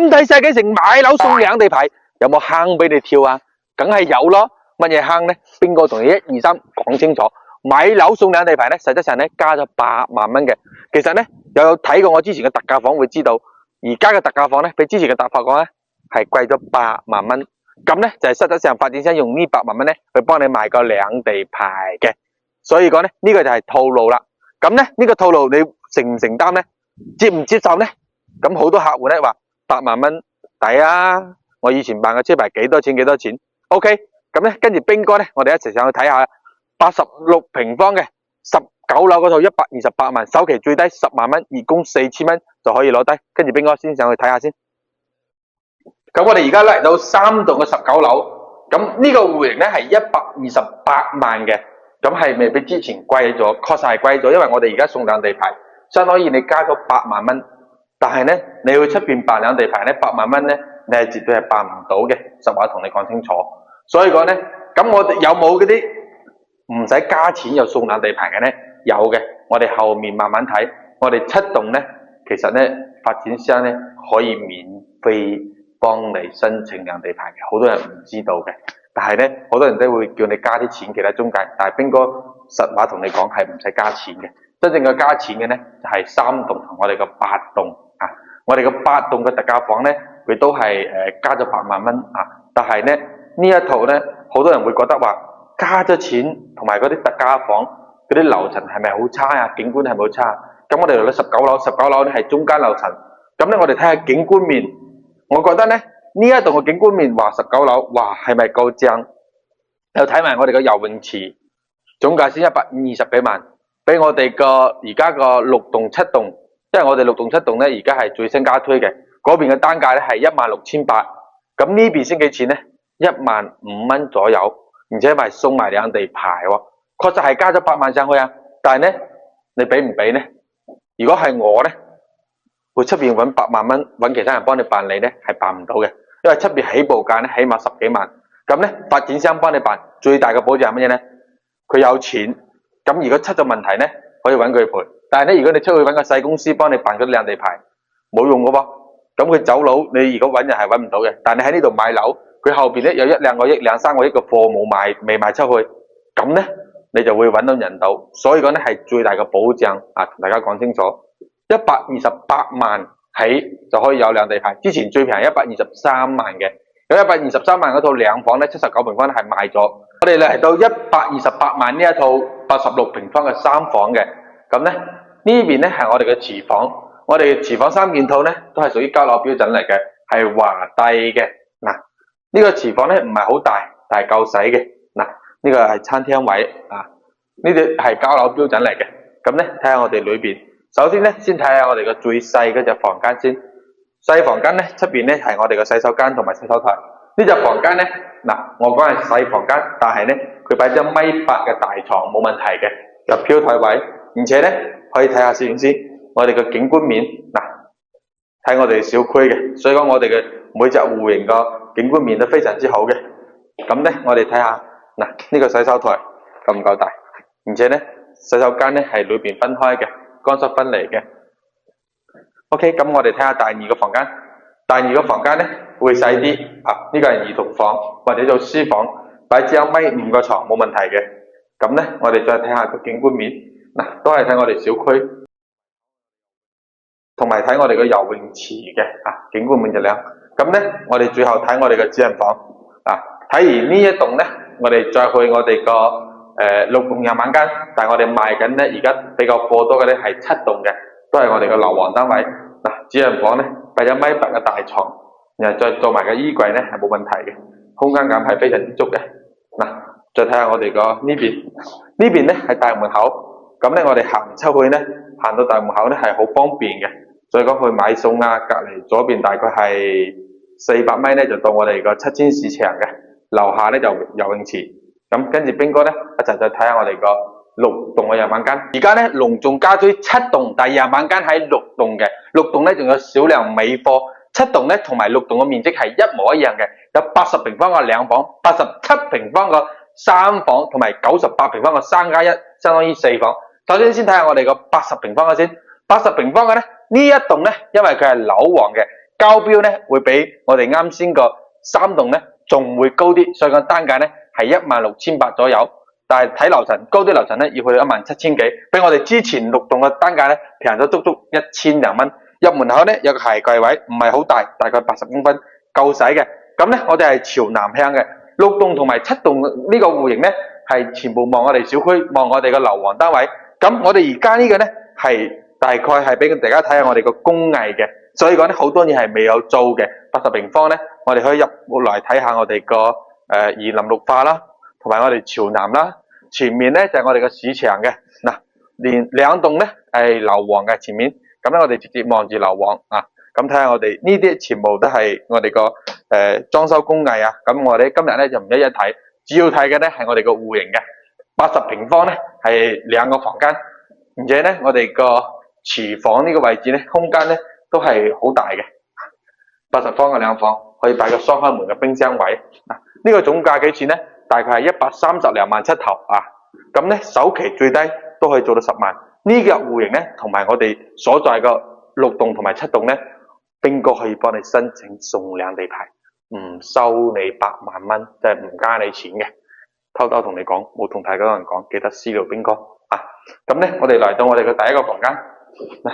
咁睇世紀城買樓送兩地牌，有冇坑俾你跳啊？梗係有咯。乜嘢坑呢？邊個同你1、2、3講清楚？買樓送兩地牌呢，實質上呢加咗8萬蚊嘅。其實呢，有睇過我之前嘅特價房會知道，而家嘅特價房呢，比之前嘅特價房呢係貴咗8萬蚊。咁呢就係實質上發展商用呢8萬蚊呢去幫你買個兩地牌嘅。所以講呢，呢個就係套路啦。咁呢，呢個套路你承唔承擔呢？接唔接受呢？咁好多客戶呢話8萬蚊抵啊！我以前辦嘅車牌幾多錢幾多錢 ？OK， 咁呢跟住兵哥呢，我哋一齊上去睇下86平方嘅19樓嗰套128萬，首期最低10萬蚊，月供4000蚊就可以攞低。跟住兵哥先上去睇下先。咁我哋而家嚟到3棟嘅19樓，咁呢個戶型呢係128萬嘅，咁係咪比之前貴咗？確實係貴咗，因為我哋而家送兩地牌，相當於你加咗8萬蚊。但係呢，你去出邊辦兩地牌呢，8萬蚊呢，你係絕對係辦唔到嘅。實話同你講清楚。所以講呢，咁我哋有冇嗰啲唔使加錢又送兩地牌嘅呢？有嘅，我哋後面慢慢睇。我哋7棟呢，其實呢發展商呢可以免費幫你申請兩地牌嘅，好多人唔知道嘅。但係呢，好多人都會叫你加啲錢，其他中介。但係兵哥實話同你講係唔使加錢嘅。真正嘅加錢嘅呢，就係3棟同我哋嘅8棟啊。我哋嘅8棟嘅特價房呢，佢都係加咗8萬蚊啊。但係呢，呢一套呢，好多人會覺得話加咗錢同埋嗰啲特價房嗰啲樓層係咪好差啊？景觀係咪好差？咁我哋嚟到19樓，19樓呢係中間樓層。咁呢，我哋睇下景觀面，我覺得呢，呢一棟嘅景觀面話19樓，哇係咪夠正？又睇埋我哋嘅游泳池，總價先120幾萬，比我哋個而家個6棟7棟，因為我哋6棟7棟呢而家係最新加推嘅，嗰邊嘅單價呢係16800，咁呢邊先幾錢呢？15000蚊左右，而且咪送埋兩地牌喎，確實係加咗8萬上去啊！但係呢，你俾唔俾呢？如果係我呢，會出邊揾8萬蚊，揾其他人幫你辦理呢，係辦唔到嘅，因為出邊起步價呢起碼10幾萬，咁呢發展商幫你辦，最大嘅保障係乜嘢呢？佢有錢，咁如果出咗問題呢，可以揾佢賠。但係呢，如果你出去揾個細公司幫你辦嗰啲兩地牌，冇用嘅噃，咁佢走佬，你如果揾人係揾唔到嘅。但係你喺呢度買樓，佢後邊呢有1、2個億、2、3個億嘅貨冇賣，未賣出去，咁呢，你就會揾到人到。所以講呢係最大嘅保障啊，同大家講清楚。128萬起就可以有兩地牌，之前最平係123萬嘅，有123萬嗰套兩房呢，79平方呢係賣咗。我哋嚟到128萬呢一套86平方嘅3房嘅，咁呢呢邊呢係我哋嘅廚房，我哋嘅廚房3件套呢都係屬於交樓標準嚟嘅，係華帝嘅。嗱，呢個廚房呢唔係好大，但係夠使嘅。嗱，呢個係餐廳位啊，呢啲係交樓標準嚟嘅。咁呢睇下我哋裏邊，首先呢先睇下我哋嘅最細嗰隻房間先。細房間呢出邊呢係我哋嘅洗手間同埋洗手台。呢隻房間呢，嗱，我講係細房間，但係呢佢擺張1.8米嘅大床冇問題嘅，有飄台位，而且呢可以睇下攝影師，我哋嘅景觀面，嗱，睇我哋小區嘅，所以講我哋嘅每隻戶型個景觀面都非常之好嘅。咁呢我哋睇下，嗱，呢個洗手台夠唔夠大？而且呢洗手間呢係裏邊分開嘅，乾濕分離嘅。OK， 咁我哋睇下第2個房間。第2個房間呢會細啲啊，呢個係兒童房或者做書房，擺隻1.5米嘅床冇問題嘅。咁呢我哋再睇下個景觀面，嗱，都係睇我哋小區，同埋睇我哋個游泳池嘅啊，景觀面就靚。咁呢我哋最後睇我哋嘅主人房啊，睇完呢一棟呢，我哋再去我哋個6棟2萬間，但係我哋賣緊呢，而家比較貨多嘅呢係7棟嘅，都係我哋嘅樓王單位。嗱，主人房呢擺咗1.8米嘅大床，然後再做埋個衣櫃呢係冇問題嘅，空間感係非常之足嘅。嗱，再睇下我哋個呢邊，呢邊呢係大門口，咁呢我哋行出去呢，行到大門口呢係好方便嘅。所以講去買餸啊，隔離左邊大概係400米呢就到我哋個7000市場嘅，樓下呢就游泳池。咁跟住兵哥呢一齊再睇下我哋個6棟嘅2萬間，而家呢隆重加推7棟，第2萬間喺6棟嘅，6棟呢仲有少量尾貨，7棟呢同埋6棟嘅面積係一模一樣嘅，有80平方嘅2房，87平方嘅3房，同埋98平方嘅3+1，相當於4房。首先先睇下我哋個80平方嘅先，80平方嘅呢一棟呢，因為佢係樓王嘅，交標咧會比我哋啱先個3棟咧仲會高啲，所以講單價咧係16,800左右。但係睇樓層，高啲樓層咧要去到17,000幾，比我哋之前6棟嘅單價咧平咗足足1000零蚊。入門口咧有個鞋櫃位，唔係好大，大概80公分，夠使嘅。咁咧我哋係朝南向嘅，6棟同埋7棟呢個戶型咧係全部望我哋小區，望我哋嘅樓王單位。咁我哋而家呢個咧係大概係俾大家睇下我哋個工藝嘅，所以講咧好多嘢係未有做嘅。80平方咧，我哋可以入嚟睇下我哋個園林綠化啦，同埋我哋朝南啦。前面咧就係我哋個市場嘅，嗱，連2棟咧係樓王嘅前面，咁咧我哋直接望住樓王啊，咁睇下我哋呢啲全部都係我哋個裝修工藝啊，咁我哋今日咧就唔一一睇，主要睇嘅咧係我哋個戶型嘅，80平方咧係2個房間，而且咧我哋個廚房呢個位置咧空間咧都係好大嘅，80方嘅2房可以擺個雙開門嘅冰箱位，呢個總價幾錢咧？大概係130萬出頭啊，咁咧首期最低都可以做到10萬。呢個戶型咧，同埋我哋所在嘅6棟同埋7棟咧，邊個可以幫你申請送兩地牌，唔收你8萬蚊，即係唔加你錢嘅。偷偷同你講，冇同大家人講，記得私聊邊個啊？咁咧，我哋嚟到我哋嘅第一個房間，嗱，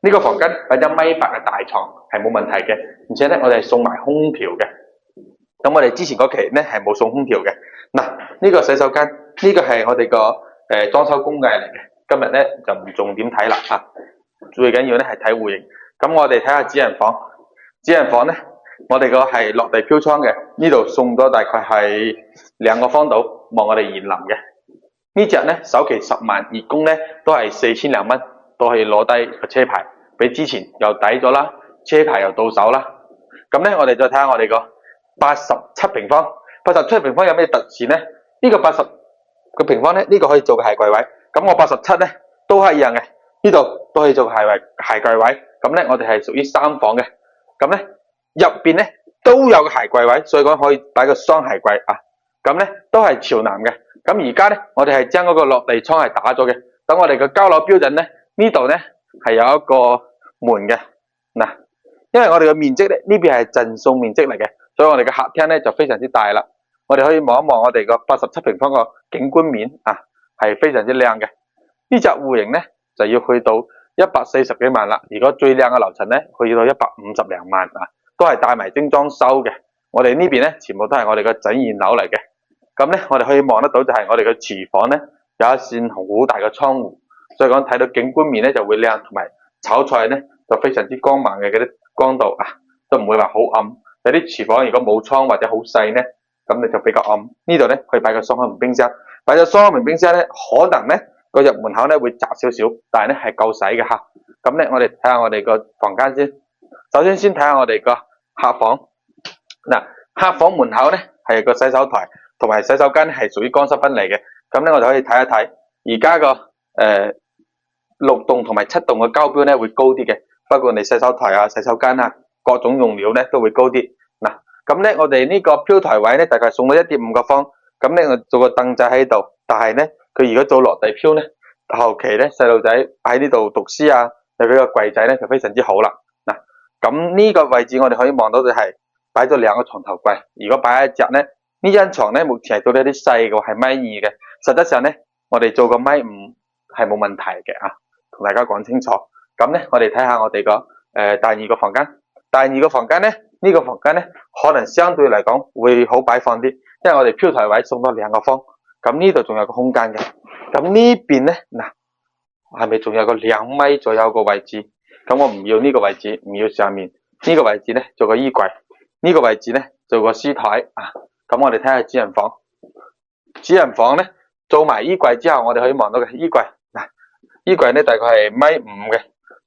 呢個房間擺張1.8米嘅大床係冇問題嘅，而且咧我哋係送埋空調嘅。咁我哋之前嗰期咧係冇送空調嘅。嗱，呢個洗手間呢個係我哋個裝修工藝嚟嘅。今日咧就唔重點睇啦嚇，最緊要咧係睇戶型。咁我哋睇下主人房，主人房咧我哋個係落地飄窗嘅，呢度送咗大概係2個方度望我哋園林嘅。呢隻咧首期10萬，月供咧都係4000零蚊，都可以攞低個車牌，比之前又抵咗啦，車牌又到手啦。咁咧我哋再睇下我哋個87平方，87平方有咩特殊咧？呢個80個平方咧，呢個可以做個鞋櫃位。咁我87咧都係一樣嘅，呢度都可以做個鞋櫃位。咁咧我哋係屬於3房嘅，咁咧入邊咧都有個鞋櫃位，所以講可以擺個雙鞋櫃啊。咁咧都係朝南嘅。咁而家咧我哋係將嗰個落地窗係打咗嘅。等我哋個交樓標準咧，呢度咧係有一個門嘅。嗱，因為我哋嘅面積咧呢邊係贈送面積嚟嘅。所以我哋嘅客廳咧就非常之大啦，我哋可以望一望我哋個87平方個景觀面啊，係非常之靚嘅。呢隻戶型咧就要去到140幾萬啦，如果最靚嘅樓層咧去到150零萬啊，都係帶埋精裝修嘅。我哋呢邊咧全部都係我哋嘅整現樓嚟嘅。咁咧我哋可以望得到就係我哋嘅廚房咧有一扇好大嘅窗戶，所以講睇到景觀面咧就會靚，同埋炒菜咧就非常之光猛嘅嗰啲光度啊，都唔會話好暗。有啲廚房如果冇窗或者好細咧，咁你就比較暗。呢度咧可以擺個雙開門冰箱，擺咗雙開門冰箱咧，可能咧個入門口咧會窄少少，但係咧係夠使嘅吓。咁咧我哋睇下我哋個房間先，首先睇下我哋個客房。嗱，客房門口咧係個洗手台同埋洗手間係屬於乾濕分離嘅。咁咧我哋可以睇一睇，而家個6棟同埋7棟嘅交標咧會高啲嘅，包括你洗手台啊、洗手間啊。各種用料咧都會高啲。嗱，咁咧我哋呢個飄台位咧大概送到1.5個方，咁咧我做個凳仔喺度，但係咧佢如果做落地飄咧，後期咧細路仔喺呢度讀書啊，有佢個櫃仔咧就非常之好啦。嗱，咁呢個位置我哋可以望到就係擺咗2個床頭櫃，如果擺一隻咧，呢張床咧目前係做得啲細嘅，係1.2米嘅，實質上咧我哋做個1.5米係冇問題嘅啊，同大家講清楚。咁咧我哋睇下我哋個第2個房間。第2個房間咧，呢個房間咧可能相對嚟講會好擺放啲，因為我哋飄台位送多2個方，咁呢度仲有個空間嘅。咁呢邊咧，嗱，係咪仲有個2米左右個位置？咁我唔要呢個位置，唔要上面呢個位置咧做個衣櫃，呢個位置咧做個書台啊。咁我哋睇下主人房，主人房咧做埋衣櫃之後，我哋可以望到嘅衣櫃，嗱，衣櫃咧大概係1.5米嘅，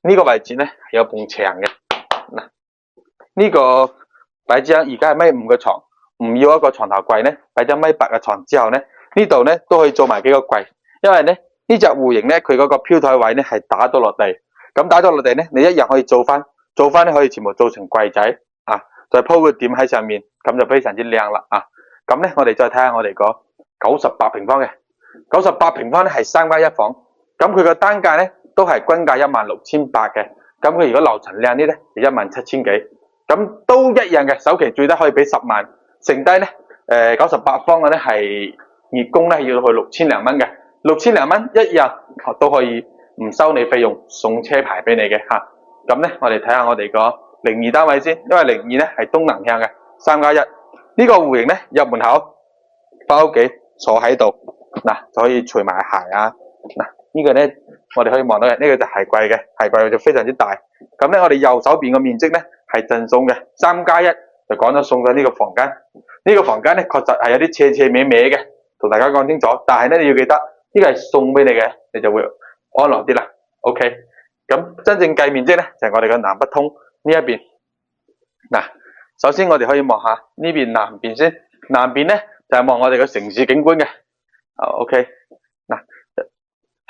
呢個位置咧有埲牆嘅。嗱，呢個擺張而家係1.5米嘅床，唔要一個床頭櫃咧，擺張1.8米嘅床之後咧，呢度咧都可以做埋幾個櫃，因為咧呢隻戶型咧佢嗰個飄台位咧係打咗落地，咁打咗落地咧你一樣可以做翻咧可以全部做成櫃仔啊，再鋪個點喺上面，咁就非常之靚啦啊！咁咧我哋再睇下我哋個98平方嘅98平方咧係3間1房，咁佢個單價咧都係均價16800嘅。咁佢如果樓層靚啲咧，就17000幾。咁都一樣嘅，首期最低可以俾10萬，剩低咧98方嘅咧係月供咧要去6000零蚊嘅，6000零蚊一樣都可以唔收你費用，送車牌俾你嘅嚇。咁咧我哋睇下我哋個02單位先，因為02咧係東南向嘅3+1，呢個戶型咧入門口翻屋企坐喺度嗱就可以除埋鞋啊嗱。呢個咧，我哋可以望到嘅，呢個就係櫃嘅，係櫃就非常之大。咁咧，我哋右手邊嘅面積咧係贈送嘅，3+1就講咗送咗呢個房間。呢個房間咧確實係有啲斜斜歪歪嘅，同大家講清楚。但係咧你要記得，呢個係送俾你嘅，你就會安樂啲啦。OK， 咁真正計面積咧就係我哋嘅南北通呢一邊。嗱，首先我哋可以望下呢邊南邊先，南邊咧就係望我哋嘅城市景觀嘅。OK， 嗱。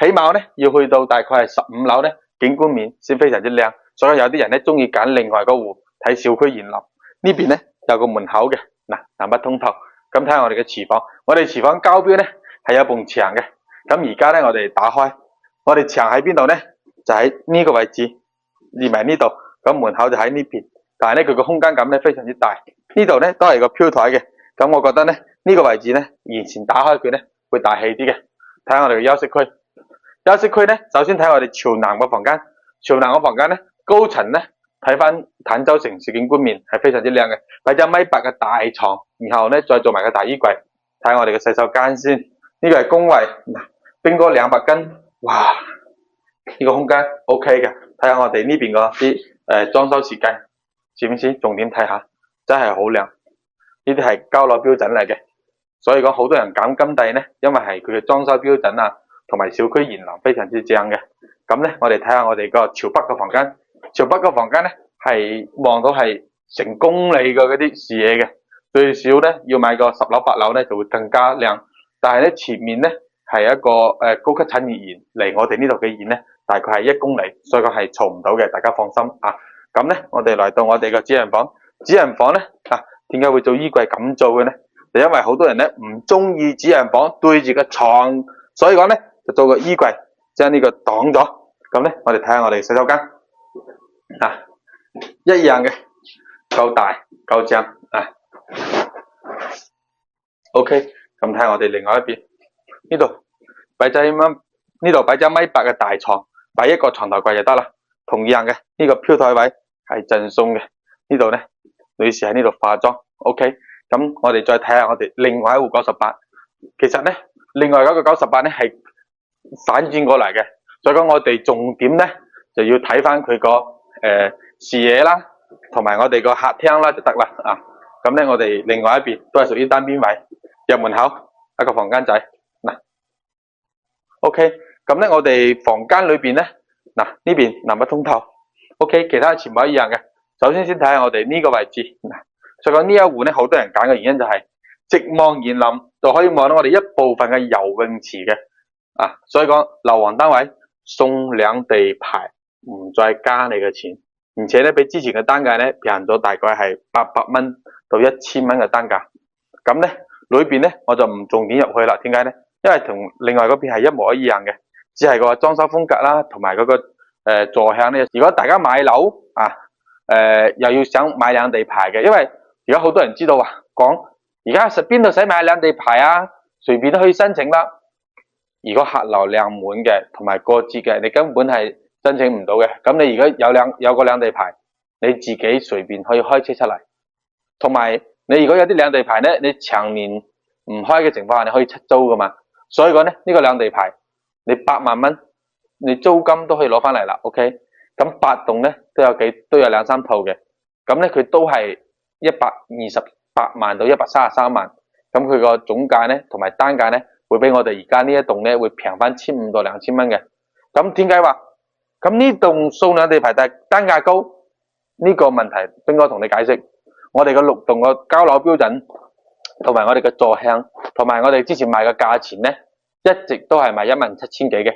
起碼咧要去到大概係15樓咧，景觀面先非常之靚。所以有啲人咧中意揀另外嗰戶睇小區園林。呢邊咧有個門口嘅，嗱南北通透。咁睇下我哋嘅廚房，我哋廚房交標咧係有埲牆嘅。咁而家咧我哋打開，我哋牆喺邊度咧？就喺呢個位置，連埋呢度。咁門口就喺呢邊，但係咧佢個空間感咧非常之大。呢度咧都係個飄台嘅。咁我覺得咧呢個位置咧完全打開佢咧會大氣啲嘅。睇下我哋嘅休息區。休息區咧，首先睇我哋朝南嘅房間，朝南嘅房間咧，高層咧睇翻坦洲城市景觀面係非常之靚嘅，擺隻1.8米嘅大床，然後咧再做埋個大衣櫃，睇下我哋嘅洗手間先，呢個係工位，嗱，冰哥200斤，哇，呢個空間 OK 嘅，睇下我哋呢邊嗰啲裝修設計，知唔知？重點睇下，真係好靚，呢啲係交樓標準嚟嘅，所以講好多人揀金地咧，因為係佢嘅裝修標準啊。同埋小區園林非常之正嘅，咁咧我哋睇下我哋個朝北嘅房間，朝北嘅房間咧係望到係成公里嘅嗰啲視野嘅，最少咧要買個10樓8樓咧就會更加靚，但係咧前面咧係一個高級產業園，離我哋呢度嘅園咧大概係1公里，所以講係嘈唔到嘅，大家放心啊。咁咧我哋嚟到我哋嘅主人房，主人房咧點解會做衣櫃咁做嘅咧？就因為好多人咧唔中意主人房對住個床，所以講咧。就做個衣櫃，將呢個擋咗。咁咧，我哋睇下我哋洗手間，一樣嘅，夠大夠正啊。OK， 咁睇下我哋另外一邊，呢度擺隻1.8米嘅大床，擺一個床頭櫃就得啦。同樣嘅，呢個飄台位係贈送嘅。呢度咧，女士喺呢度化妝。OK， 咁我哋再睇下我哋另外一戶98。其實咧，另外嗰個98咧係反轉過嚟嘅，所以講我哋重點咧就要睇翻佢個視野啦，同埋我哋個客廳啦就得啦啊。咁咧我哋另外一邊都係屬於單邊位，入門口一個房間仔嗱。OK， 咁咧我哋房間裏邊咧嗱呢邊南北通透 ，OK， 其他全部一樣嘅。首先睇下我哋呢個位置嗱，所以講呢一戶咧好多人揀嘅原因就係直望園林，就可以望到我哋一部分嘅游泳池嘅。所以講樓王單位送兩地牌，唔再加你嘅錢，而且咧比之前嘅單價咧平咗大概係800蚊到1000蚊嘅單價。咁咧裏邊咧我就唔重點入去啦，點解咧？因為同另外嗰邊係一模一樣嘅，只係個裝修風格啦，同埋嗰個座向咧。如果大家買樓又要想買兩地牌嘅，因為而家好多人知道講而家邊度使買兩地牌啊？隨便都可以申請啦。如果客流量滿嘅，同埋過節嘅，你根本係申請唔到嘅。咁你如果有個兩地牌，你自己隨便可以開車出嚟。同埋你如果有啲兩地牌咧，你長年唔開嘅情況下，你可以出租噶嘛。所以講咧，呢個兩地牌你8萬蚊，你租金都可以攞翻嚟啦。OK， 咁8棟咧都有2、3套嘅，咁咧佢都係128萬到133萬。咁佢個總價咧同埋單價咧，會比我哋而家呢一棟咧會平翻1500到2000蚊嘅。咁點解話？咁呢棟送兩地牌但係單價高呢個問題，邊個同你解釋？我哋個6棟個交樓標準，同埋我哋嘅座向，同埋我哋之前賣嘅價錢咧，一直都係賣17000幾嘅。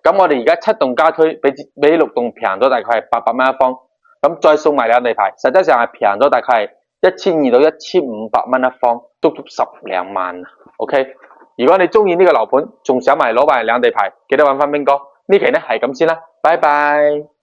咁我哋而家7棟家居比6棟平咗大概係800蚊一方，咁再送埋兩地牌，實際上係平咗大概係1200到1500蚊一方，足足10零萬。OK， 如果你中意呢個樓盤，仲想攞埋兩地牌，記得揾翻兵哥。呢期咧係咁先啦，拜拜。